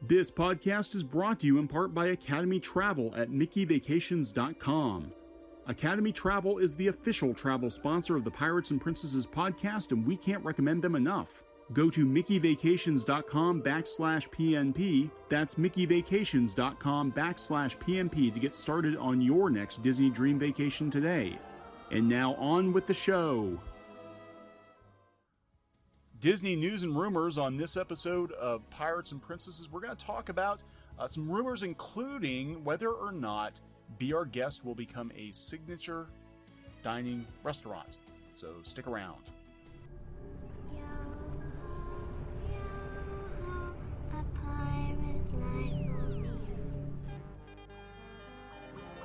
This podcast is brought to you in part by Academy Travel at MickeyVacations.com. Academy Travel is the official travel sponsor of the Pirates and Princesses podcast, and we can't recommend them enough. Go to MickeyVacations.com/PNP. That's MickeyVacations.com/PNP to get started on your next Disney dream vacation today. And now on with the show. Disney news and rumors on this episode of Pirates and Princesses. We're going to talk about some rumors, including whether or not Be Our Guest will become a signature dining restaurant. So stick around.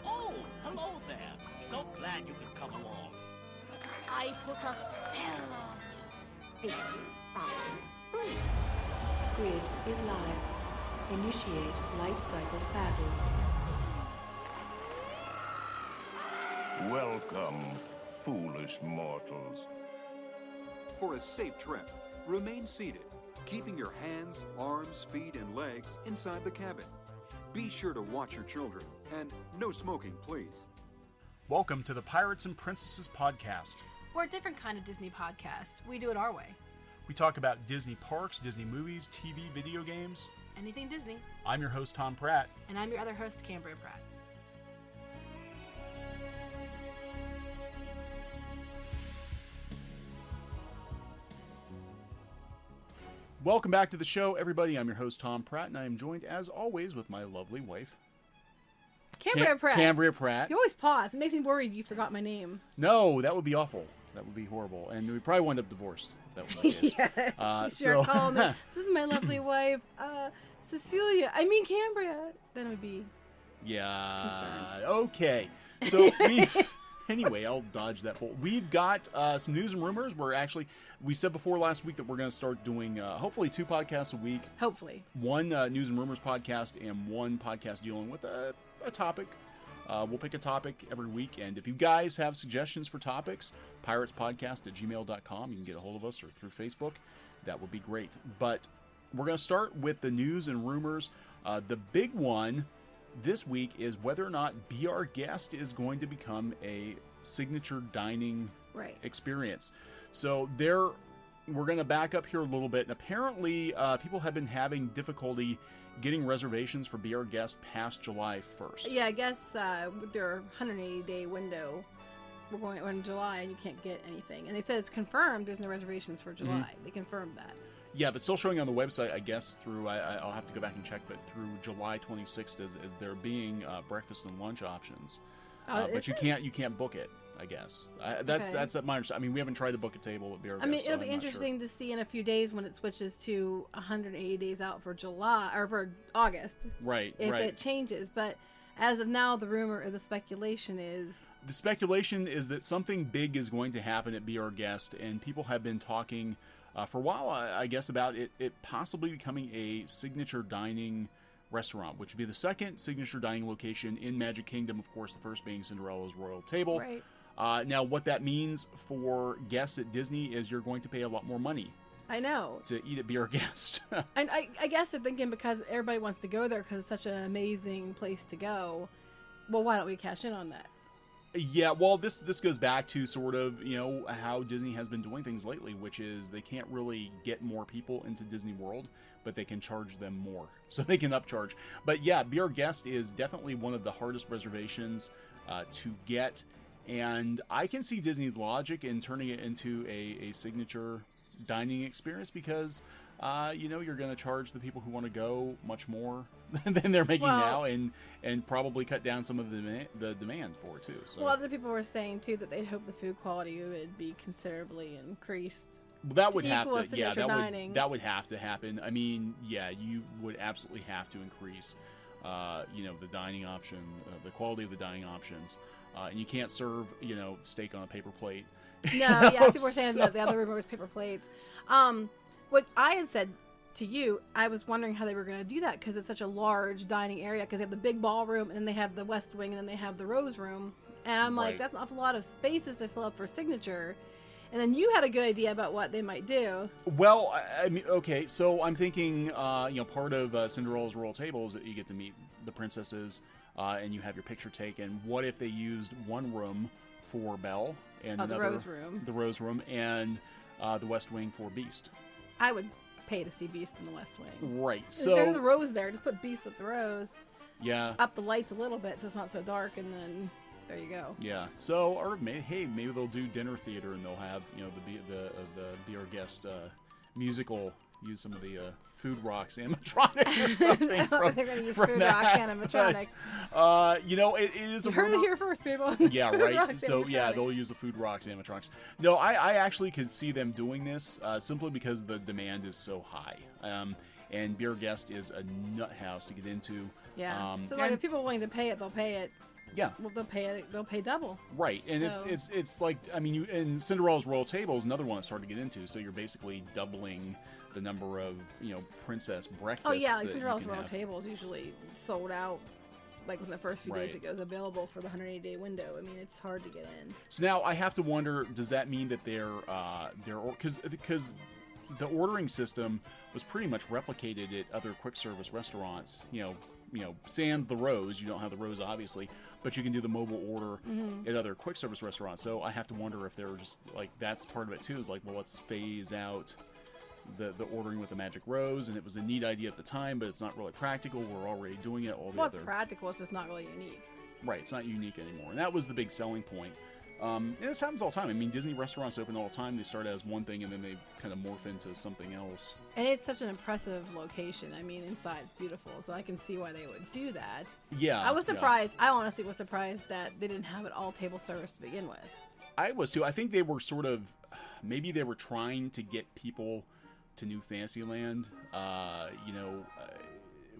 Oh, hello there. So glad you could come along. I put a spell on you. Grid is live. Initiate light cycle battle. Welcome, foolish mortals. For a safe trip, remain seated, keeping your hands, arms, feet, and legs inside the cabin. Be sure to watch your children, and no smoking, please. Welcome to the Pirates and Princesses podcast. We're a different kind of Disney podcast. We do it our way. We talk about Disney parks, Disney movies, TV, video games. Anything Disney. I'm your host, Thom Pratt. And I'm your other host, Kam Pratt. Welcome back to the show, everybody. I'm your host, Thom Pratt, and I am joined, as always, with my lovely wife, Kam Pratt. Cambria Pratt. You always pause. It makes me worried you forgot my name. No, that would be awful. That would be horrible. And we probably wind up divorced if that was the case. Sure, call me. This is my lovely wife, Cecilia. I mean, Cambria. Then it would be concerned. Okay. So anyway, I'll dodge that bullet. We've got some news and rumors. We said before last week that we're going to start doing hopefully 2 podcasts a week. Hopefully. One news and rumors podcast and one podcast dealing with a topic. We'll pick a topic every week, and if you guys have suggestions for topics, piratespodcast@gmail.com. You can get a hold of us or through Facebook. That would be great. But we're going to start with the news and rumors. The big one this week is whether or not Be Our Guest is going to become a signature dining experience. So we're going to back up here a little bit, and apparently people have been having difficulty getting reservations for Be Our Guest past July 1st. Yeah, I guess with their 180-day window, we're going in July and you can't get anything. And they said it's confirmed there's no reservations for July. Mm-hmm. They confirmed that. Yeah, but still showing on the website, I guess, through, I'll have to go back and check, but through July 26th is there being breakfast and lunch options. But you can't book it, I guess. That's my understanding. I mean, we haven't tried to book a table at Be Our Guest. I mean, it'll be interesting to see in a few days when it switches to 180 days out for July, or for August. Right, if it changes. But as of now, the rumor or the speculation is... The speculation is that something big is going to happen at Be Our Guest, and people have been talking for a while, I guess, about it possibly becoming a signature dining restaurant, which would be the second signature dining location in Magic Kingdom. Of course, the first being Cinderella's Royal Table. Right. Now, what that means for guests at Disney is you're going to pay a lot more money. I know. To eat at Be Our Guest. And I guess they're thinking because everybody wants to go there because it's such an amazing place to go, well, why don't we cash in on that? Yeah, well, this goes back to sort of, how Disney has been doing things lately, which is they can't really get more people into Disney World, but they can charge them more. So they can upcharge. But yeah, Be Our Guest is definitely one of the hardest reservations to get. And I can see Disney's logic in turning it into a signature dining experience because, you're going to charge the people who want to go much more than they're making now and probably cut down some of the demand for it, too. So. Well, other people were saying, too, that they'd hope the food quality would be considerably increased. Well, that would have to, that would have to happen. I mean, yeah, you would absolutely have to increase, the dining option, the quality of the dining options. And you can't serve, steak on a paper plate. No, yeah, people were saying that the other rumor was paper plates. What I had said to you, I was wondering how they were going to do that because it's such a large dining area because they have the big ballroom and then they have the West Wing and then they have the Rose Room. And I'm like, that's an awful lot of spaces to fill up for signature. And then you had a good idea about what they might do. Well, I mean, okay, so I'm thinking, part of Cinderella's Royal Table is that you get to meet the princesses, and you have your picture taken. What if they used one room for Belle and another, the Rose Room, and the West Wing for Beast? I would pay to see Beast in the West Wing. Right. So there's the Rose there. Just put Beast with the Rose. Yeah. Up the lights a little bit so it's not so dark, and then there you go. Yeah. So, or maybe they'll do dinner theater and they'll have the Be Our Guest musical. Use some of the Food Rocks animatronics or something. They're going to use Food Rock animatronics. It is a You heard rumor. it here first, people. Yeah, Food right. Rocks So animatronics. yeah, they'll use the Food Rocks animatronics. No, I actually could see them doing this simply because the demand is so high. And Be Our Guest is a nut house to get into. Yeah. So like, if people are willing to pay it, they'll pay it. Yeah. Well, they'll pay it. They'll pay double. Right, and So- it's like, I mean, and Cinderella's Royal Table is another one that's hard to get into. So you're basically doubling the number of princess breakfasts. Oh yeah, like that you Cinderella's can Royal have. Table is usually sold out. Like within the first few days Right. it goes available for the 180-day window. I mean, it's hard to get in. So now I have to wonder, does that mean that they're because the ordering system was pretty much replicated at other quick service restaurants. Sans the Rose, you don't have the Rose obviously, but you can do the mobile order at other quick service restaurants. So I have to wonder if they're just like, that's part of it too. Is like, well, let's phase out the ordering with the Magic Rose, and it was a neat idea at the time, but it's not really practical. We're already doing it. All the Well, other it's practical. It's just not really unique. Right, it's not unique anymore, and that was the big selling point. And this happens all the time. I mean, Disney restaurants open all the time. They start as one thing, and then they kind of morph into something else. And it's such an impressive location. I mean, inside it's beautiful, so I can see why they would do that. Yeah, I was yeah. surprised. I honestly was surprised that they didn't have it all table service to begin with. I was too. I think they were sort of, maybe they were trying to get people to New Fantasyland.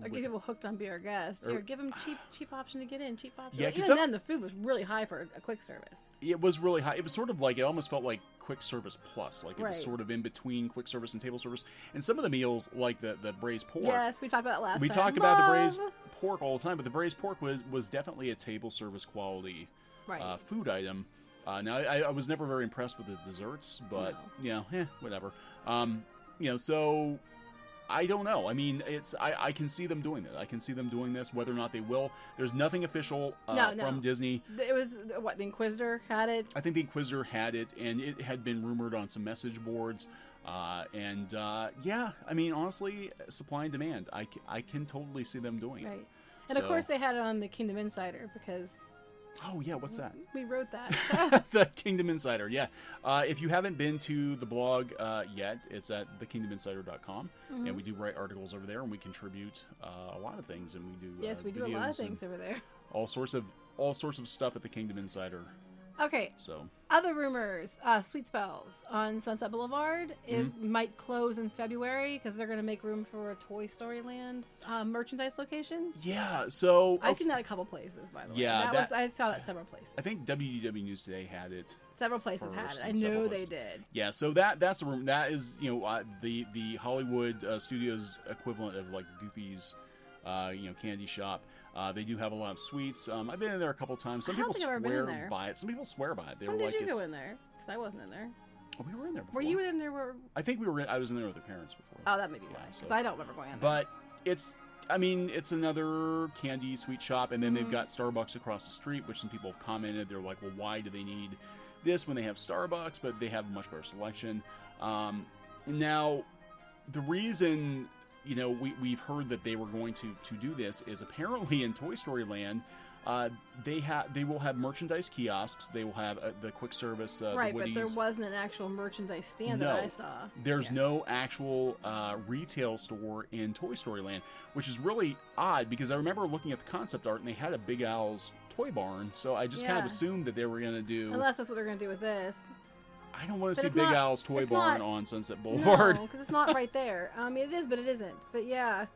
Or get people hooked on Be Our Guest. Or give them cheap option to get in. Cheap option. Yeah, Even 'cause then, the food was really high for a quick service. It was really high. It was sort of like, it almost felt like quick service plus. Like it was Right. sort of in between quick service and table service. And some of the meals, like the braised pork. Yes, we talked about that last time. We talk about the braised pork all the time, but the braised pork was definitely a table service quality Right. food item. Now, I was never very impressed with the desserts, but, whatever. So I don't know. I mean, I can see them doing that. I can see them doing this. Whether or not they will, there's nothing official from Disney. It was, the Inquisitor had it? I think the Inquisitor had it, and it had been rumored on some message boards. I mean, honestly, supply and demand. I can totally see them doing it. Right. And of course they had it on the Kingdom Insider because... Oh, yeah, what's that? We wrote that. The Kingdom Insider, yeah. If you haven't been to the blog yet, it's at thekingdominsider.com, and we do write articles over there, and we contribute a lot of things, and we do Yes, we do a lot of videos things over there. all sorts of stuff at the Kingdom Insider. Okay. So Other rumors, Sweet Spells on Sunset Boulevard might close in February because they're going to make room for a Toy Story Land merchandise location. yeah, so I've seen that a couple places, by the way. Yeah, I saw that several places. I think WDW News Today had it. Several places had first it. I and several know they places. did. Yeah, so that's a room. That is the Hollywood Studios equivalent of like Goofy's candy shop. They do have a lot of sweets. I've been in there a couple times. Some I don't people think I've ever been in swear there. by it. Some people swear by it. They When were did like, you it's. go in there? Because I wasn't in there. Oh, we were in there before. Were you in there? I think we were. I was in there with their parents before. Oh, that may be why. so- Because I don't remember going in there. But it's another candy sweet shop, and then they've got Starbucks across the street, which some people have commented. They're like, well, why do they need this when they have Starbucks? But they have a much better selection. Now, the reason we've heard that they were going to do this is apparently in Toy Story Land. They will have merchandise kiosks. They will have the quick service. right, the but there Woodies. wasn't an actual merchandise stand No. that I saw. There's no actual retail store in Toy Story Land, which is really odd because I remember looking at the concept art and they had a Big Al's Toy Barn, so I just kind of Yeah. assumed that they were going to do. Unless that's what they're going to do with this. I don't want But to see it's Big not- Al's Toy it's Barn not- on Sunset Boulevard. No, because it's not right there. I mean, it is, but it isn't. But yeah.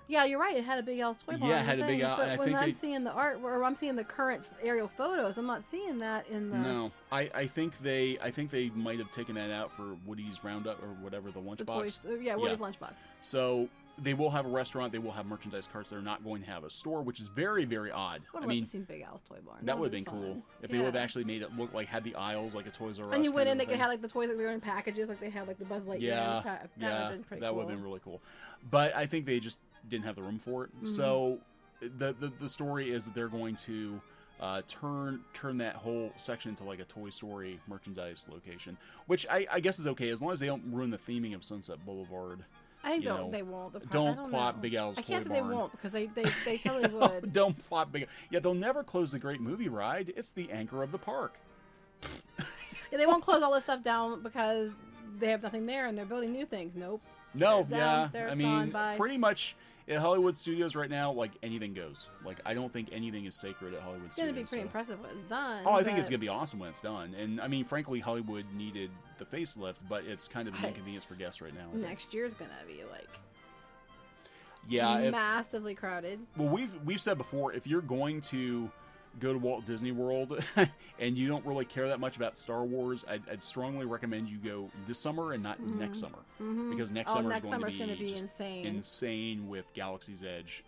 Yeah, you're right. It had a Big Al's Toy Barn. Yeah, it in had the a Big thing, Al, But and I when think I'm they- seeing the art, or I'm seeing the current aerial photos, I'm not seeing that in the... No, I think they might have taken that out for Woody's Roundup or whatever the The lunchbox. toys, Woody's lunchbox. So they will have a restaurant. They will have merchandise carts. They're not going to have a store, which is very, very odd. I would have seen Big Al's Toy Barn. That would have been cool if they would have actually made it look like had the aisles like a Toys R Us. And you went in, they could have like the toys like they were in packages, like they had like the Buzz Lightyear. That would have been pretty cool. That would have been really cool. But I think they just didn't have the room for it. Mm-hmm. So the story is that they're going to turn that whole section into like a Toy Story merchandise location, which I guess is okay as long as they don't ruin the theming of Sunset Boulevard. I think they won't. Don't plot Big Al's Toy Barn. I can't say they won't because they totally would. Don't plot Big Al. Yeah, they'll never close the Great Movie Ride. It's the anchor of the park. Yeah, they won't close all this stuff down because they have nothing there and they're building new things. Nope. No, yeah. I mean, pretty much at Hollywood Studios right now, like anything goes. Like I don't think anything is sacred at Hollywood Studios. It's gonna be pretty impressive when it's done. Oh, I think it's gonna be awesome when it's done. And I mean, frankly, Hollywood needed the facelift, but it's kind of an inconvenience for guests right now. Next year's gonna be like. Yeah, massively crowded. Well, we've said before, if you're going to go to Walt Disney World and you don't really care that much about Star Wars, I'd strongly recommend you go this summer and not next summer, because next summer is going to be insane with Galaxy's Edge.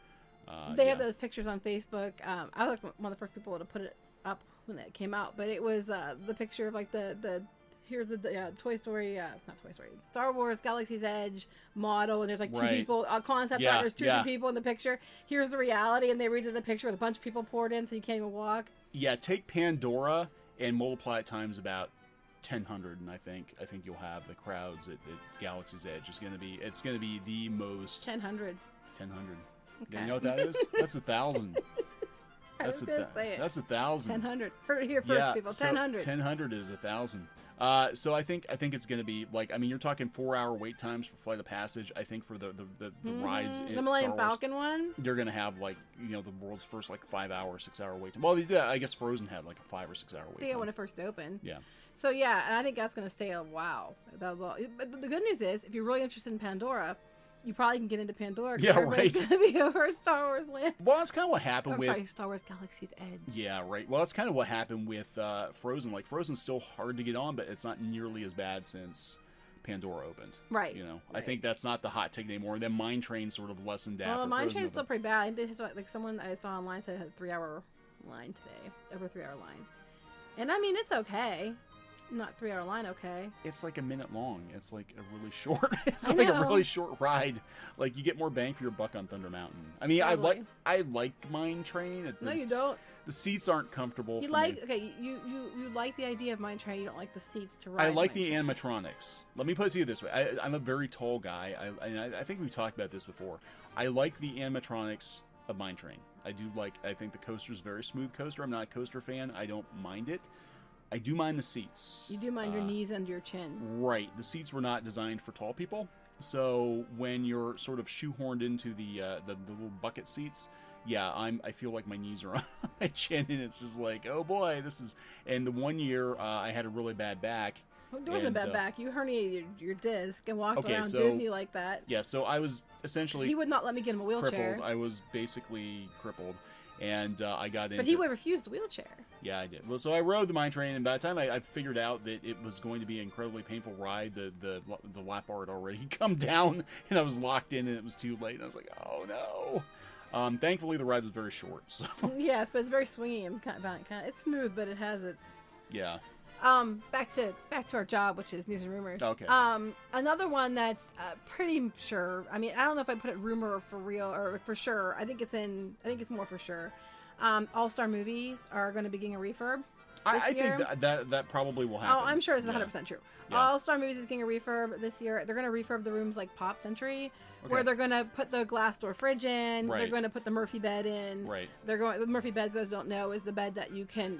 They have those pictures on Facebook. I was like one of the first people to put it up when it came out, but it was the picture of like the here's the Toy Story, not Toy Story, Star Wars Galaxy's Edge model, and there's like two people, concept art, there's two people in the picture. Here's the reality, and they redid the picture with a bunch of people poured in so you can't even walk. Yeah, take Pandora and multiply it times about 1,000, and I think you'll have the crowds at Galaxy's Edge. It's gonna be the most 1,000. 1,000. Okay. You know what that is? That's 1,000. That's 1,000. 1,000. Heard it here first, people. 1,000. 1,000 is 1,000. So I think it's going to be like, I mean, you're talking 4-hour wait times for Flight of Passage. I think for the rides in the Millennium Star Wars, Falcon one, you're going to have like the world's first like 5-hour, 6-hour wait time. Well, I guess Frozen had like a 5 or 6 hour wait time. Yeah, when it first opened. Yeah. So yeah, and I think that's going to stay a while. But the good news is, if you're really interested in Pandora, you probably can get into Pandora. Yeah, right. It's going to be over Star Wars Land. Well, that's kind of what happened with Star Wars Galaxy's Edge. Yeah, right. Well, that's kind of what happened with Frozen. Like, Frozen's still hard to get on, but it's not nearly as bad since Pandora opened. Right. Right. I think that's not the hot take anymore. And then Mine Train sort of lessened after. Well, Mine Train's still pretty bad. I think like someone I saw online said it had a 3-hour line today, over 3-hour line. And I mean, it's okay. Not 3-hour line, okay. It's like a minute long. It's like a really short. It's like a really short ride. Like you get more bang for your buck on Thunder Mountain. I mean, totally. I like Mine Train. No, you don't. The seats aren't comfortable. You like the idea of Mine Train. You don't like the seats to ride. I like the animatronics. Let me put it to you this way. I'm a very tall guy. I think we've talked about this before. I like the animatronics of Mine Train. I think the coaster's a very smooth coaster. I'm not a coaster fan. I don't mind it. I do mind the seats. You do mind your knees under your chin. Right. The seats were not designed for tall people. So when you're sort of shoehorned into the little bucket seats, yeah, I feel like my knees are on my chin, and it's just like, oh boy, this is. And the one year I had a really bad back. It wasn't a bad back. You herniated your disc and walked around Disney like that. Yeah, so I was essentially. He would not let me get him a wheelchair. Crippled. I was basically crippled. And I got into... But he would refuse the wheelchair. Yeah, I did. Well, so I rode the Mine Train, and by the time I figured out that it was going to be an incredibly painful ride, the lap bar had already come down, and I was locked in, and it was too late. And I was like, oh no. Thankfully, the ride was very short. So. Yes, but it's very swingy and kind of it's smooth, but it has its... Yeah. Back to our job, which is news and rumors. Okay. Another one that's pretty sure. I mean, I don't know if I put it rumor or for real or for sure. I think it's more for sure. All-Star Movies are going to be getting a refurb. I think that probably will happen. Oh, I'm sure it's 100% true. Yeah. All-Star Movies is getting a refurb this year. They're going to refurb the rooms like Pop Century, where they're going to put the glass door fridge in. Right. They're going to put the Murphy bed in. Right. The Murphy bed, those don't know, is the bed that you can,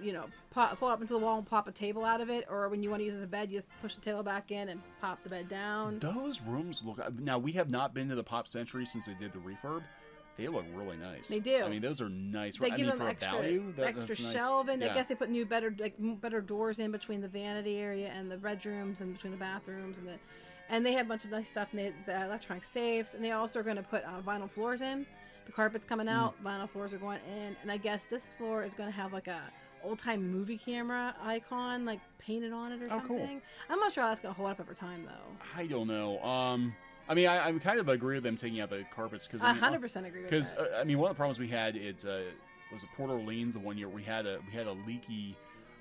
fold up into the wall and pop a table out of it. Or when you want to use it as a bed, you just push the table back in and pop the bed down. Those rooms look... Now, we have not been to the Pop Century since they did the refurb. They look really nice. They do. I mean, those are nice. They give them for extra, a value, extra that's shelving. Nice. I guess they put better doors in between the vanity area and the bedrooms and between the bathrooms and they have a bunch of nice stuff. And the electronic safes, and they also are going to put vinyl floors in. The carpet's coming out. Vinyl floors are going in, and I guess this floor is going to have like a old time movie camera icon like painted on it or something. Cool. I'm not sure how that's going to hold up over time though. I don't know. I mean, I'm kind of agree with them taking out the carpets because I 100% agree with that. I mean, one of the problems we had was at Port Orleans the one year we had a leaky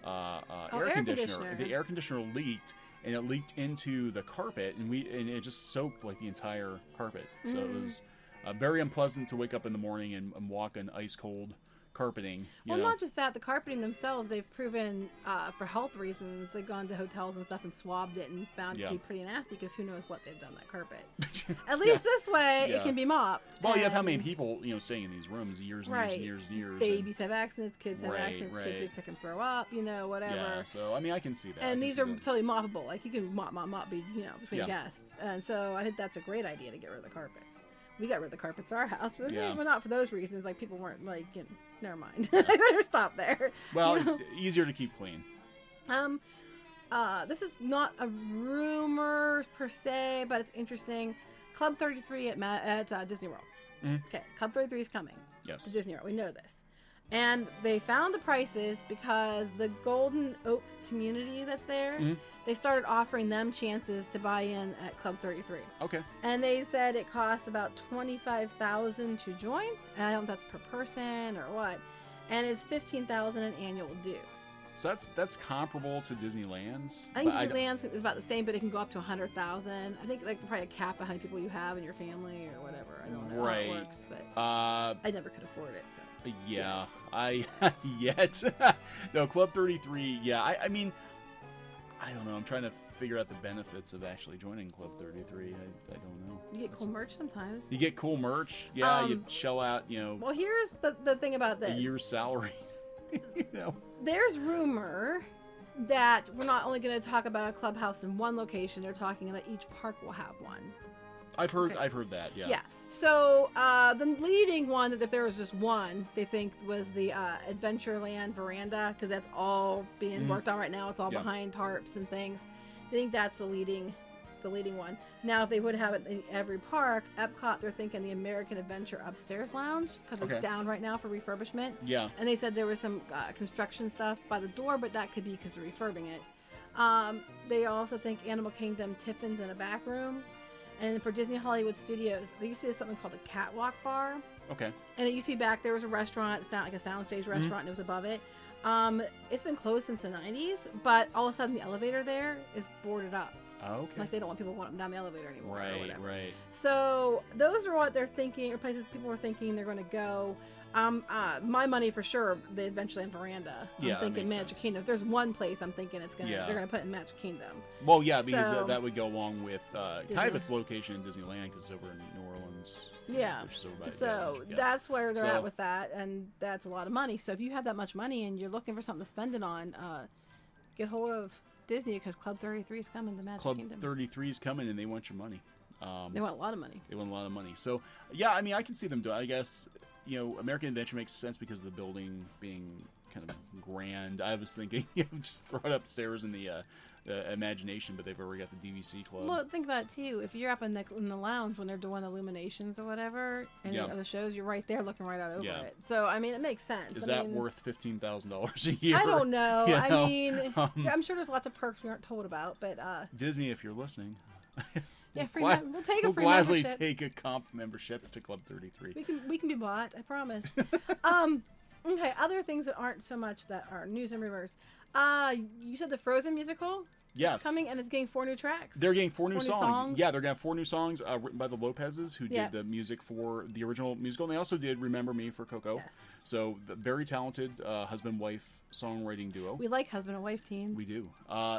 air conditioner. The air conditioner leaked, and it leaked into the carpet, and it just soaked like the entire carpet. So it was very unpleasant to wake up in the morning and walk on ice cold carpeting. Well, not just that, the carpeting themselves, they've proven for health reasons, they've gone to hotels and stuff and swabbed it and found it to be pretty nasty because who knows what they've done to that carpet. At least this way, it can be mopped. Well, you have how many people, staying in these rooms years and years and years and years. Babies have accidents, kids have accidents, kids get sick and throw up, whatever. Yeah, so, I mean, I can see that. And these are totally moppable. Like, you can mop, between guests. And so I think that's a great idea to get rid of the carpets. We got rid of the carpets at our house, but not for those reasons. Like, people weren't like, never mind. I better stop there. Well, it's easier to keep clean. This is not a rumor per se, but it's interesting. Club 33 at Disney World. Okay, Club 33 is coming. Yes. To Disney World. We know this. And they found the prices because the Golden Oak community that's there, they started offering them chances to buy in at Club 33. Okay. And they said it costs about $25,000 to join. And I don't know if that's per person or what. And it's $15,000 in annual dues. So that's comparable to Disneyland's. I think Disneyland's is about the same, but it can go up to $100,000. I think like probably a cap of how many people you have in your family or whatever. I don't know how it works, but I never could afford it. So. Yeah, yet. No, Club 33. Yeah, I mean, I don't know. I'm trying to figure out the benefits of actually joining Club 33. I don't know. You get cool merch sometimes. You get cool merch. Yeah, you shell out. Well, here's the thing about this. A year's salary. There's rumor that we're not only going to talk about a clubhouse in one location. They're talking that each park will have one. I've heard that. Yeah. Yeah. So the leading one, that if there was just one, they think was the Adventureland veranda, because that's all being worked on right now. It's all behind tarps and things. I think that's the leading one. Now, if they would have it in every park, Epcot, they're thinking the American Adventure upstairs lounge, because it's down right now for refurbishment. Yeah. And they said there was some construction stuff by the door, but that could be because they're refurbing it. They also think Animal Kingdom Tiffin's in a back room. And for Disney Hollywood Studios, there used to be something called a Catwalk Bar. Okay. And it used to be back there was a restaurant, like a soundstage restaurant, and it was above it. It's been closed since the 90s, but all of a sudden the elevator there is boarded up. Oh, okay. Like they don't want people going down the elevator anymore. Right. So those are what they're thinking, or places people are thinking they're going to go. My money for sure, the Adventureland veranda. I'm thinking Magic Kingdom. If there's one place I'm thinking they're going to put in Magic Kingdom. Well, yeah, because that would go along with kind of its location in Disneyland, because it's over in New Orleans. Yeah. Which is over by so that's where they're at with that, and that's a lot of money. So if you have that much money and you're looking for something to spend it on, get hold of Disney, because Club 33 is coming to Magic Kingdom. Club 33 is coming, and they want your money. They want a lot of money. So, yeah, I mean, I can see them do it. I guess, American Adventure makes sense because of the building being kind of grand. I was thinking, just throw it upstairs in the Imagination, but they've already got the DVC Club. Well, think about it, too. If you're up in the lounge when they're doing Illuminations or whatever, and the shows, you're right there looking right out over it. So, I mean, it makes sense. Is that worth $15,000 a year? I don't know. I mean, I'm sure there's lots of perks we aren't told about, but... Disney, if you're listening... Yeah, we'll take a free gladly membership. Take a comp membership to Club 33. We can be bought, I promise. Okay, other things that aren't so much that are news and rumors. You said the Frozen musical? Yes. Coming, and it's getting 4 new tracks. They're getting 4 new songs. Yeah, they're going to have 4 new songs written by the Lopezes, who did the music for the original musical. And they also did Remember Me for Coco. Yes. So, the very talented husband-wife songwriting duo. We like husband and wife teams. We do.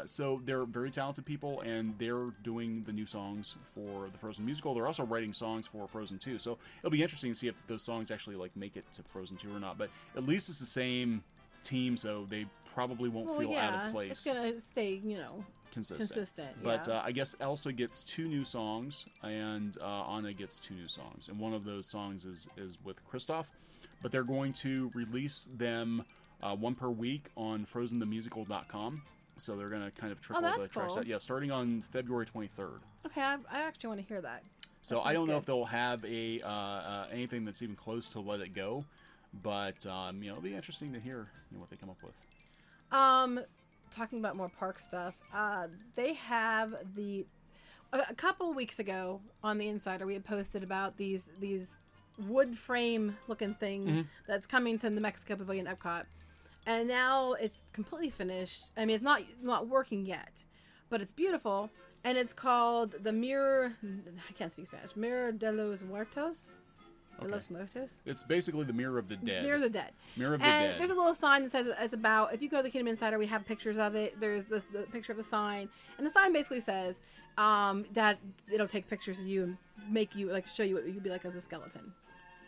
So, they're very talented people, and they're doing the new songs for the Frozen musical. They're also writing songs for Frozen 2. So, it'll be interesting to see if those songs actually make it to Frozen 2 or not. But at least it's the same team, so they probably won't feel out of place. It's going to stay, consistent. But I guess Elsa gets 2 new songs, and Anna gets 2 new songs. And one of those songs is with Kristoff. But they're going to release them 1 per week on FrozenTheMusical.com. So they're going to kind of trickle the tracks out. Yeah, starting on February 23rd. Okay, I actually want to hear that. So I don't know if they'll have anything that's even close to Let It Go. But, it'll be interesting to hear what they come up with. Talking about more park stuff, they have a couple weeks ago on the Insider, we had posted about these wood frame looking thing that's coming to the Mexico Pavilion Epcot, and now it's completely finished. I mean, it's not working yet, but it's beautiful, and it's called the Mirror. I can't speak Spanish. Mirror de los Muertos. De los Muertos. It's basically the Mirror of the Dead. Mirror of the Dead. Mirror of the and Dead. There's a little sign that says it's about. If you go to the Kingdom Insider, we have pictures of it. There's the picture of the sign, and the sign basically says that it'll take pictures of you and make you show you what you'd be like as a skeleton.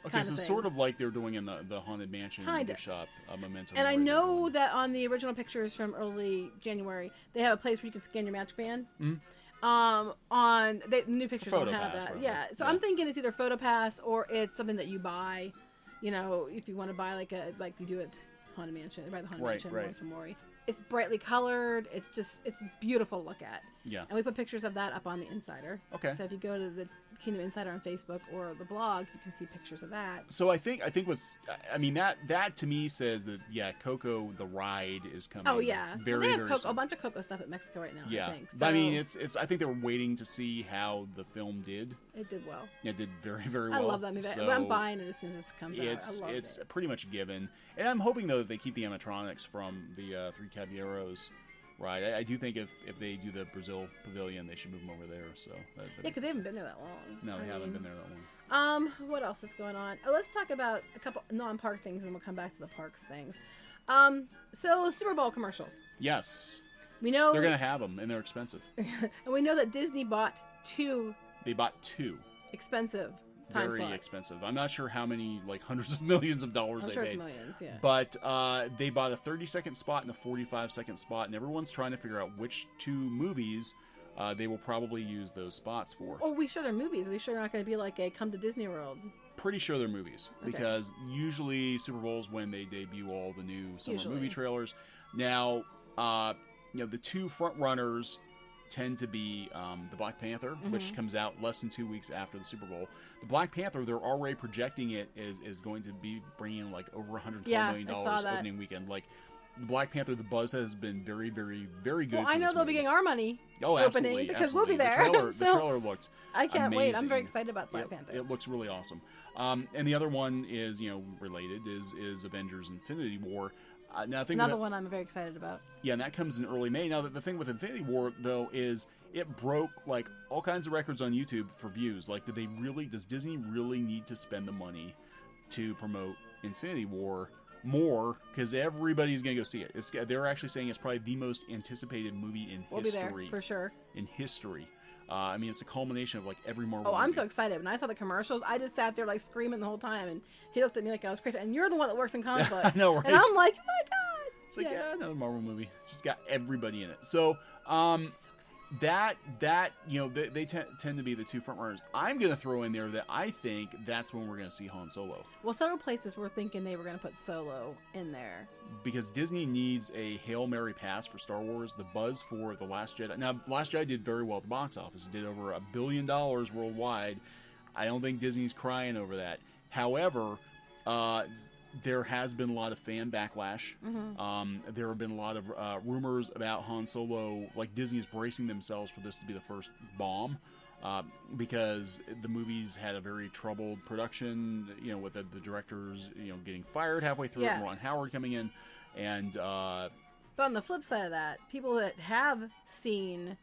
Okay, so sort of like they're doing in the Haunted Mansion shop, Memento. And I know that on the original pictures from early January, they have a place where you can scan your Magic Band. The new pictures don't have that. Probably. Yeah, so I'm thinking it's either PhotoPass or it's something that you buy. You know, if you want to buy like you do at Haunted Mansion, buy the Haunted Mansion, Memento Mori. It's brightly colored. It's beautiful to look at. Yeah. And we put pictures of that up on the Insider. Okay. So if you go to the Kingdom Insider on Facebook or the blog, you can see pictures of that. So I think that to me says that Coco the ride is coming. Oh yeah. Very, they have very a bunch of Coco stuff at Mexico right now. Yeah. I think. So, but I mean, it's. I think they were waiting to see how the film did. It did well. It did very, very well. I love that movie. So I'm buying it as soon as it comes out. It's pretty much a given, and I'm hoping though that they keep the animatronics from the Three Caballeros. Right, I do think if they do the Brazil Pavilion, they should move them over there. So because they haven't been there that long. No, they haven't been there that long. What else is going on? Let's talk about a couple non-park things, and we'll come back to the parks things. So Super Bowl commercials. Yes, we know they're gonna have them, and they're expensive. And we know that Disney bought two. They bought two. Expensive. Time Very slots. expensive. I'm not sure how many, hundreds of millions of dollars they paid. It's millions, yeah. But they bought a 30-second spot and a 45-second spot, and everyone's trying to figure out which two movies they will probably use those spots for. Oh, we sure they're movies. Are we sure they're not going to be like a Come to Disney World? Pretty sure they're movies, because usually Super Bowl's when they debut all the new summer movie trailers. Now, the two front runners tend to be the Black Panther, which comes out less than 2 weeks after the Super Bowl. The Black Panther, they're already projecting it is going to be bringing in over $112 million opening weekend. The Black Panther, the buzz has been very, very, very good. Well, I know they'll be getting our money opening because we'll be there. The trailer looked I can't amazing. wait. I'm very excited about Black Panther. It looks really awesome. And the other one is, related, is Avengers Infinity War. Now, another one I'm very excited about. Yeah, and that comes in early May. Now, the thing with Infinity War, though, is it broke all kinds of records on YouTube for views. Does Disney really need to spend the money to promote Infinity War more? Because everybody's going to go see it. They're actually saying it's probably the most anticipated movie in history. We'll be there, for sure. In history. It's a culmination of every Marvel movie. I'm so excited. When I saw the commercials, I just sat there screaming the whole time, and he looked at me like I was crazy. And you're the one that works in comic books. I know, right? And I'm like, oh my god! It's another Marvel movie. Just got everybody in it. So, they tend to be the two front runners. I'm gonna throw in there that I think that's when we're gonna see Han Solo. Well, several places were thinking they were gonna put Solo in there because Disney needs a Hail Mary pass for Star Wars. The buzz for The Last Jedi. Now, Last Jedi did very well at the box office. It did over $1 billion worldwide. I don't think Disney's crying over that. However, there has been a lot of fan backlash. There have been a lot of rumors about Han Solo. Disney is bracing themselves for this to be the first bomb, because the movies had a very troubled production. With the directors, getting fired halfway through, and Ron Howard coming in, and. But on the flip side of that, people that have seen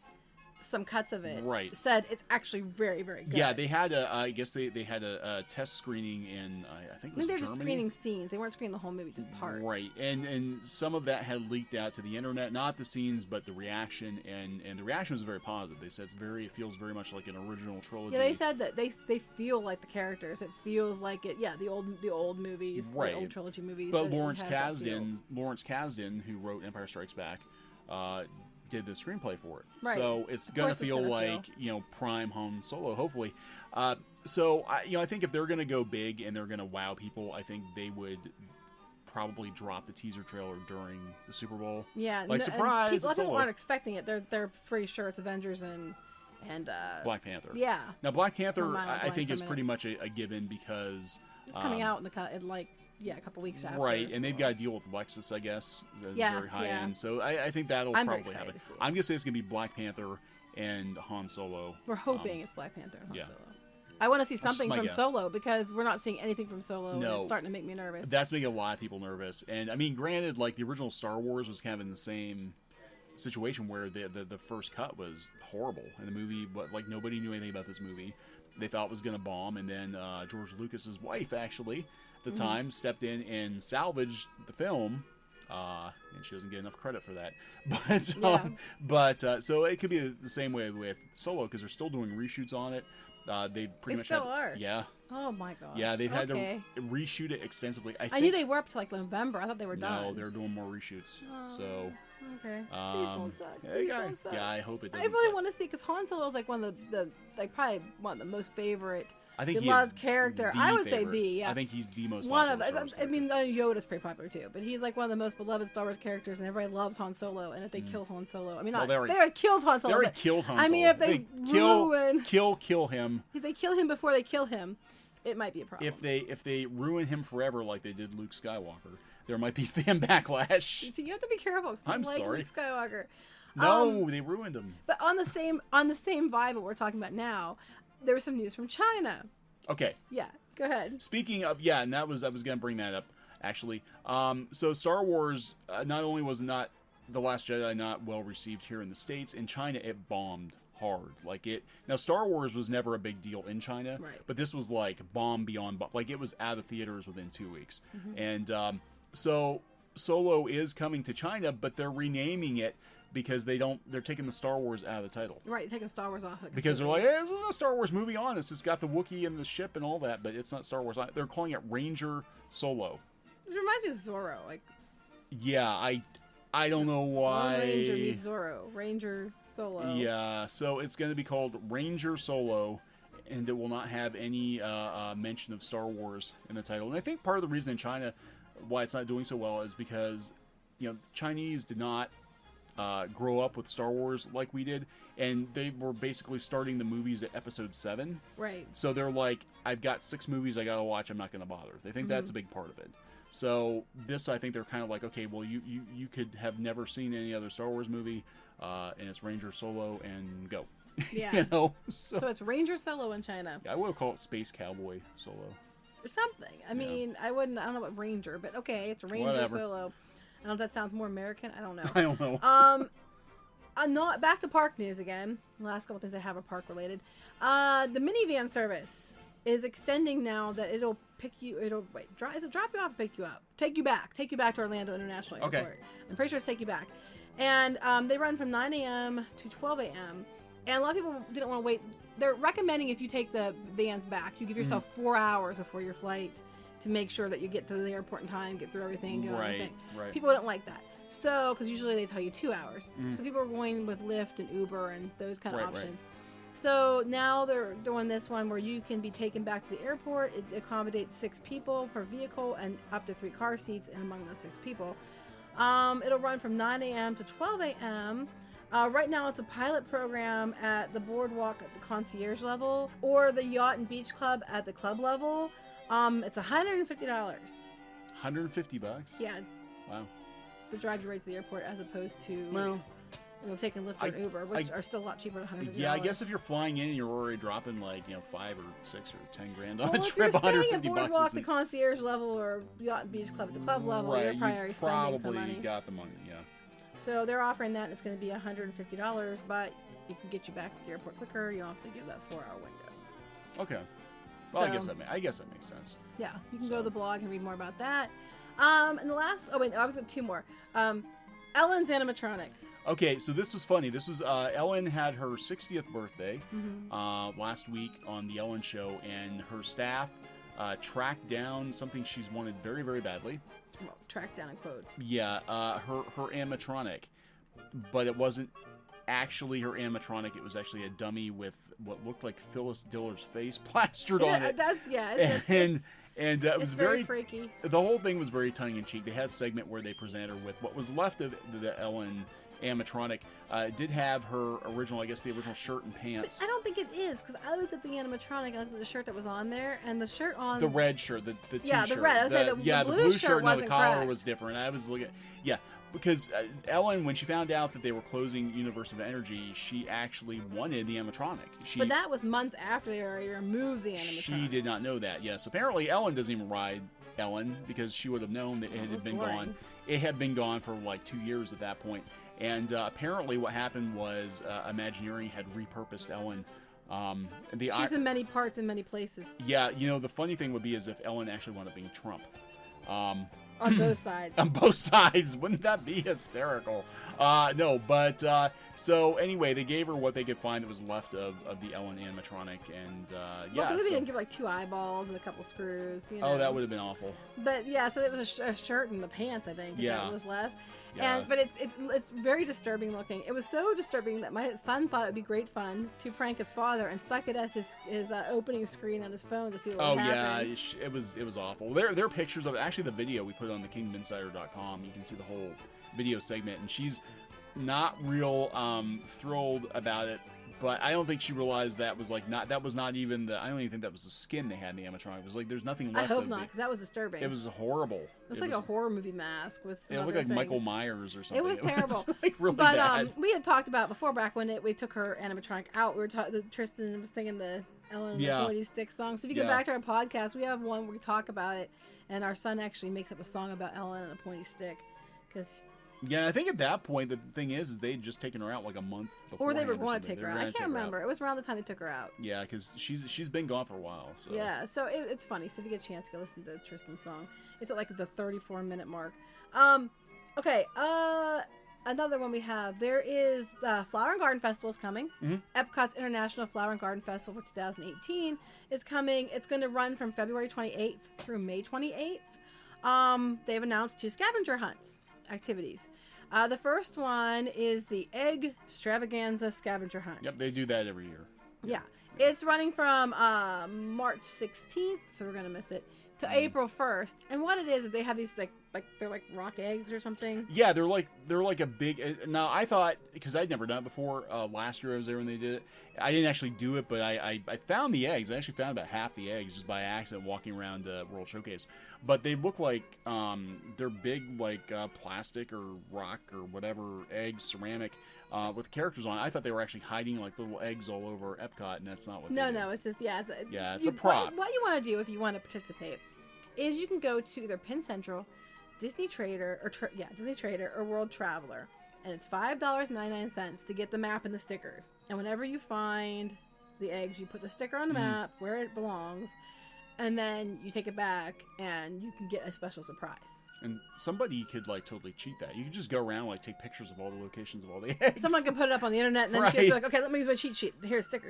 some cuts of it said it's actually very, very good. Yeah, they had I guess they had a test screening in I think it was they were Germany. Just screening scenes. They weren't screening the whole movie, just parts. Right, and some of that had leaked out to the internet, not the scenes but the reaction, and the reaction was very positive. They said it feels very much like an original trilogy. Yeah, they said that they feel like the characters. It feels like it. Yeah, the old movies, the old trilogy movies. But Lawrence Kasdan, who wrote Empire Strikes Back, did the screenplay for it. Right. So it's going to feel like, prime Han Solo, hopefully. So I think if they're going to go big and they're going to wow people, I think they would probably drop the teaser trailer during the Super Bowl. Yeah. Surprise, people aren't expecting it. They're pretty sure it's Avengers and Black Panther. Yeah. Now, Black Panther, I think, is pretty much a given because... It's coming out in a couple weeks after. Right, and they've got to deal with Lexus, I guess. Very high end. So I think that'll probably happen. I'm going to say it's going to be Black Panther and Han Solo. We're hoping it's Black Panther and Han yeah. Solo. I want to see That's something just my from guess. Solo because we're not seeing anything from Solo. No. And it's starting to make me nervous. That's making a lot of people nervous. And I mean, granted, like the original Star Wars was kind of in the same situation where the first cut was horrible in the movie, but like nobody knew anything about this movie. They thought it was going to bomb, and then George Lucas's wife actually at the time stepped in and salvaged the film. And she doesn't get enough credit for that, but so it could be the same way with Solo because they're still doing reshoots on it. They pretty much still are. Yeah. Oh my god. Yeah, they've had to reshoot it extensively. I knew they were up to like November. I thought they were done. No, they're doing more reshoots. So. Okay. Please don't suck. Please don't suck. Yeah, I hope it doesn't. I really suck. want to see because Han Solo is like one of the like probably one of the most favorite. I think beloved character. I would say the. Yeah. I think he's the most one popular of. Star Wars I mean, Yoda's pretty popular too, but he's like one of the most beloved Star Wars characters, and everybody loves Han Solo. And if they kill Han Solo, I mean, Well, they already killed Han Solo. They already killed Han Solo. I mean, if they ruin, kill him. If they kill him before they kill him, it might be a problem. If they ruin him forever like they did Luke Skywalker, there might be fan backlash. See, you have to be careful. I'm like sorry. Luke Skywalker. No, they ruined him. But on the same vibe of what we're talking about now, there was some news from China. Okay. Yeah, go ahead. Speaking of, and I was going to bring that up actually. So Star Wars, not only was not The Last Jedi not well received here in the States, in China it bombed hard. Now Star Wars was never a big deal in China, right. But this was like bomb beyond bomb. Like it was out of theaters within 2 weeks, and so Solo is coming to China, but they're renaming it. Because they're taking the Star Wars out of the title. Right, taking Star Wars off. Because they're like, hey, this is a Star Wars movie on us. It's got the Wookiee and the ship and all that, but it's not Star Wars. They're calling it Ranger Solo. It reminds me of Zorro. Yeah, I don't know why. Lone Ranger meets Zorro. Ranger Solo. Yeah, so it's going to be called Ranger Solo, and it will not have any mention of Star Wars in the title. And I think part of the reason in China why it's not doing so well is because, Chinese did not grow up with Star Wars like we did, and they were basically starting the movies at episode 7. Right. So they're like, I've got 6 movies I gotta watch, I'm not gonna bother. They think that's a big part of it. So this, I think they're kind of like, okay, well, you could have never seen any other Star Wars movie, and it's Ranger Solo, and go. Yeah. So it's Ranger Solo in China. I would call it Space Cowboy Solo. Or something. I mean, I don't know about Ranger, but okay, it's Ranger Whatever. Solo. I don't know if that sounds more American. I don't know. I don't know. I'm not back to park news again. The last couple things I have are park related. The minivan service is extending now that it'll pick you. Is it drop you off, pick you up, take you back to Orlando International Airport. Okay. I'm pretty sure it's take you back, and they run from 9 a.m. to 12 a.m. And a lot of people didn't want to wait. They're recommending if you take the vans back, you give yourself 4 hours before your flight to make sure that you get to the airport in time, get through everything, get on everything. Right. People don't like that. So, because usually they tell you 2 hours. So people are going with Lyft and Uber and those kind of options. So now they're doing this one where you can be taken back to the airport. It accommodates 6 people per vehicle and up to 3 car seats in among the 6 people. It'll run from 9 a.m. to 12 a.m. Right now it's a pilot program at the boardwalk at the concierge level or the yacht and beach club at the club level. It's $150. $150? Yeah. Wow. To drive you right to the airport as opposed to taking Lyft or Uber, which are still a lot cheaper than $150. Yeah, I guess if you're flying in and you're already dropping like, 5 or 6 or 10 grand on a if trip, you're staying $150 at boardwalk, the concierge level, or yacht and beach club at the club level, you're probably spending some money. Got the money, yeah. So they're offering that, and it's going to be $150, but it can get you back to the airport quicker. You don't have to give that 4-hour window. Okay. Well, So- I guess that makes sense. Yeah, you can go to the blog and read more about that. And the last, I was at 2 more. Ellen's animatronic. Okay, so this was funny. This was Ellen had her 60th birthday last week on the Ellen Show, and her staff tracked down something she's wanted very, very badly. Well, track down in quotes. Yeah, her animatronic, but it wasn't actually her animatronic. It was actually a dummy with what looked like Phyllis Diller's face plastered on it. And it was very freaky. The whole thing was very tongue in cheek. They had a segment where they presented her with what was left of the Ellen animatronic. Did have her original, I guess, the original shirt and pants. But I don't think it is, because I looked at the animatronic, I looked at the shirt that was on there, and the shirt on... The red shirt, the t-shirt. Yeah, the red. I was saying the blue shirt no, the wasn't collar correct. was different. I was looking... Yeah, because Ellen, when she found out that they were closing Universe of Energy, she actually wanted the animatronic. But that was months after they already removed the animatronic. She did not know that, yes. Apparently, Ellen doesn't even ride Ellen, because she would have known that it had been gone. It had been gone for like 2 years at that point. And apparently what happened was Imagineering had repurposed Ellen. She's in many parts in many places. Yeah, the funny thing would be is if Ellen actually wound up being Trump. On both sides. On both sides. Wouldn't that be hysterical? No, but so anyway, they gave her what they could find that was left of the Ellen animatronic, and yeah. Well, they didn't give her like 2 eyeballs and a couple screws. Oh, that would have been awful. But yeah, so it was a shirt and the pants, I think. Yeah. That was left. Yeah. But it's very disturbing looking. It was so disturbing that my son thought it'd be great fun to prank his father and stuck it as his opening screen on his phone to see what would happen. Yeah, it was awful. There are pictures of it. Actually, the video we put on the KingdomInsider.com. You can see the whole video segment, and she's not real thrilled about it. But I don't think she realized that was not even I don't even think that was the skin they had in the animatronic. It was like there's nothing left. I hope not, because that was disturbing. It was horrible. It was a horror movie mask with some it looked other like things. Michael Myers or something. It was terrible. It was, like, really but bad. We had talked about before, back when we took her animatronic out. We were Tristan was singing the Ellen and the Pointy Stick song. So if you go back to our podcast, we have one where we talk about it, and our son actually makes up a song about Ellen and the Pointy Stick, because. Yeah, I think at that point the thing is they had just taken her out like a month before. Or they were going to take her out. I can't remember. It was around the time they took her out. Yeah, because she's been gone for a while. So. Yeah, so it's funny. So if you get a chance, go listen to Tristan's song. It's at like the 34-minute mark. Okay. Another one we have. There is the Flower and Garden Festival is coming. Mm-hmm. Epcot's International Flower and Garden Festival for 2018 is coming. It's going to run from February 28th through May 28th. They've announced 2 scavenger hunts activities. The first one is the Egg Extravaganza Scavenger Hunt. Yep, they do that every year. Yeah. It's running from March 16th, so we're going to miss it, to April 1st. And what it is they have these like they're like rock eggs or something. Yeah, they're like a big. Now I thought, because I'd never done it before. Last year I was there when they did it. I didn't actually do it, but I found the eggs. I actually found about half the eggs just by accident walking around World Showcase. But they look like they're big, like plastic or rock or whatever eggs, ceramic, with characters on it. I thought they were actually hiding like little eggs all over Epcot, and that's not what. No, it's just it's a prop. What you want to do if you want to participate is you can go to either Penn Central, Disney Trader, or World Traveler, and it's $5.99 to get the map and the stickers. And whenever you find the eggs, you put the sticker on the map where it belongs, and then you take it back, and you can get a special surprise. And somebody could like totally cheat that. You could just go around and, like take pictures of all the locations of all the eggs. Someone can put it up on the internet, and then you can be like, okay, let me use my cheat sheet. Here's sticker.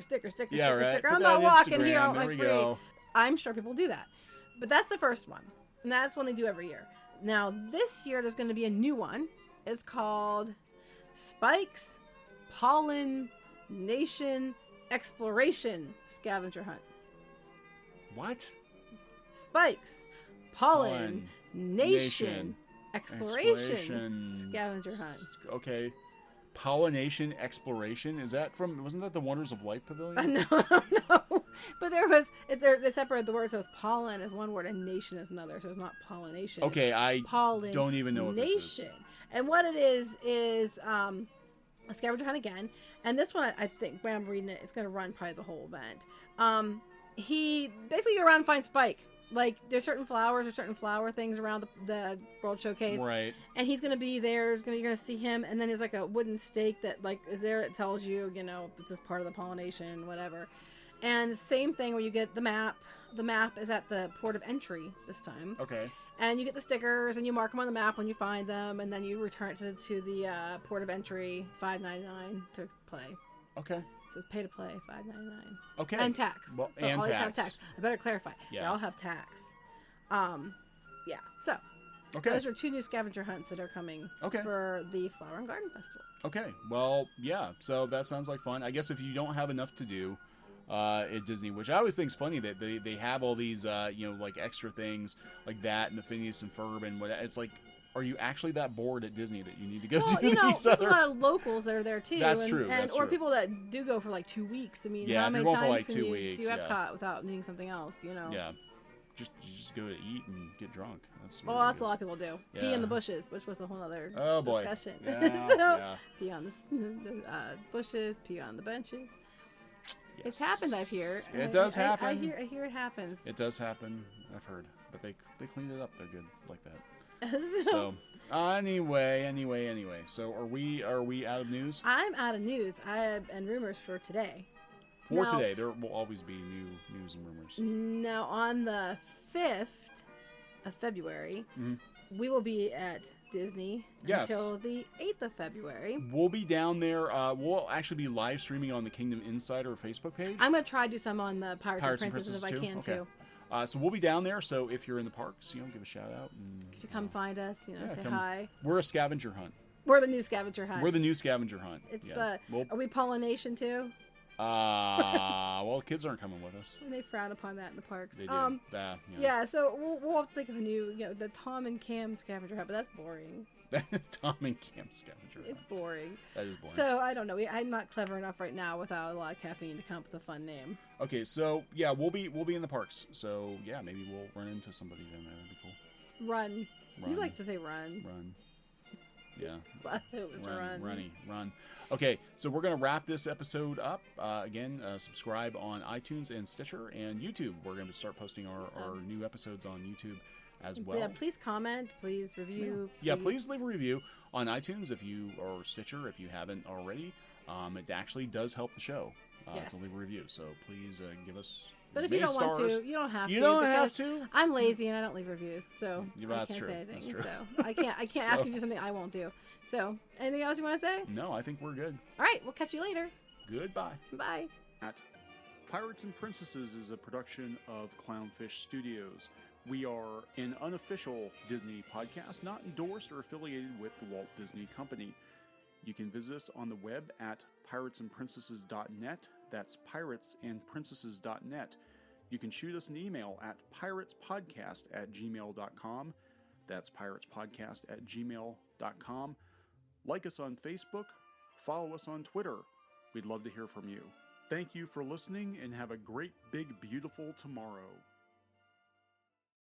Yeah, right. Sticker. Put I'm that not on walking Instagram. here on my There we free. go. I'm sure people do that. But that's the first one. And that's one they do every year. Now, this year, there's going to be a new one. It's called Spike's Pollen Nation Exploration Scavenger Hunt. What? Spike's Pollen Nation Exploration Scavenger Hunt. Okay. Pollination Exploration? Wasn't that the Wonders of Life Pavilion? No. But they separated the words, so it's pollen is one word and nation is another, so it's not pollination. Okay, I don't even know what this is. And what it is a scavenger hunt again. And this one, I think, when I'm reading it, it's going to run probably the whole event. He basically go around and find Spike. Like, there's certain flowers or certain flower things around the World Showcase. Right. And he's going to be there. You're going to see him. And then there's, like, a wooden stake that, like, is there. It tells you, this is part of the pollination, whatever. And same thing where you get the map. The map is at the port of entry this time. Okay. And you get the stickers, and you mark them on the map when you find them. And then you return it to the port of entry. $5.99 to play. Okay. So it's pay to play, $5.99. Okay. And tax. Well, They'll and always tax. have tax. I better clarify. Yeah. They all have tax. Yeah. So. Okay. Those are 2 new scavenger hunts that are coming for the Flower and Garden Festival. Okay. Well, yeah. So that sounds like fun. I guess if you don't have enough to do at Disney, which I always think is funny that they have all these, like extra things like that and the Phineas and Ferb and what. It's like, are you actually that bored at Disney that you need to go Well, do you know, these there's other? a lot of locals that are there too. That's and, true, And, that's or true. people that do go for like 2 weeks. I mean, Yeah, how if you're many going for, times like, can 2 you weeks, do yeah. Epcot without needing something else? You know. Yeah, just go to eat and get drunk. That's Well, what it that's a lot is. of people do. Yeah. Pee in the bushes, which was a whole other Oh boy. discussion. Yeah, so, yeah. pee on the bushes, pee on the benches. It's Yes. happened, I've heard. It does I happen. I hear it happens. It does happen. I've heard, but they cleaned it up. They're good like that. So, So anyway. So are we out of news I'm out of news. And rumors for today. for Now- today? There will always be new news and rumors. Now, on the 5th of February, we will be at Disney Yes. until the 8th of February. We'll be down there. We'll actually be live streaming on the Kingdom Insider Facebook page. I'm going to try to do some on the Pirates Pirates and Princesses if I can Okay. too. So we'll be down there. So if you're in the parks, give a shout out. And, If you come find us, yeah, say come- hi. We're a scavenger hunt. We're the new scavenger hunt. We're the new scavenger hunt. It's yeah. are we pollination too? Well, kids aren't coming with us. They frown upon that in the parks. They do. Yeah, so we'll have to think of a new, the Thom and Kam scavenger hunt, but that's boring. Thom and Kam scavenger It's hunt. boring. That is boring. So I don't know. I'm not clever enough right now without a lot of caffeine to come up with a fun name. Okay, so yeah, we'll be in the parks. So yeah, maybe we'll run into somebody down there. That'd be cool. Run. Run. You like to say run. Run. Yeah. Last it was run. Run. Okay, so we're gonna wrap this episode up. Again, subscribe on iTunes and Stitcher and YouTube. We're gonna start posting our new episodes on YouTube as well. Yeah, please comment. Please review. Yeah, please leave a review on iTunes or Stitcher if you haven't already. It actually does help the show Yes. to leave a review. So please give us. But if you don't stars. want to, you don't have to. You don't have because to. I'm lazy and I don't leave reviews, so Yeah, I that's can't true. say anything. That's true. So I can't ask you to do something I won't do. So anything else you want to say? No, I think we're good. All right, we'll catch you later. Goodbye. Bye. Pirates and Princesses is a production of Clownfish Studios. We are an unofficial Disney podcast, not endorsed or affiliated with the Walt Disney Company. You can visit us on the web at piratesandprincesses.net. That's piratesandprincesses.net. You can shoot us an email at piratespodcast@gmail.com. That's piratespodcast@gmail.com. Like us on Facebook. Follow us on Twitter. We'd love to hear from you. Thank you for listening and have a great, big, beautiful tomorrow.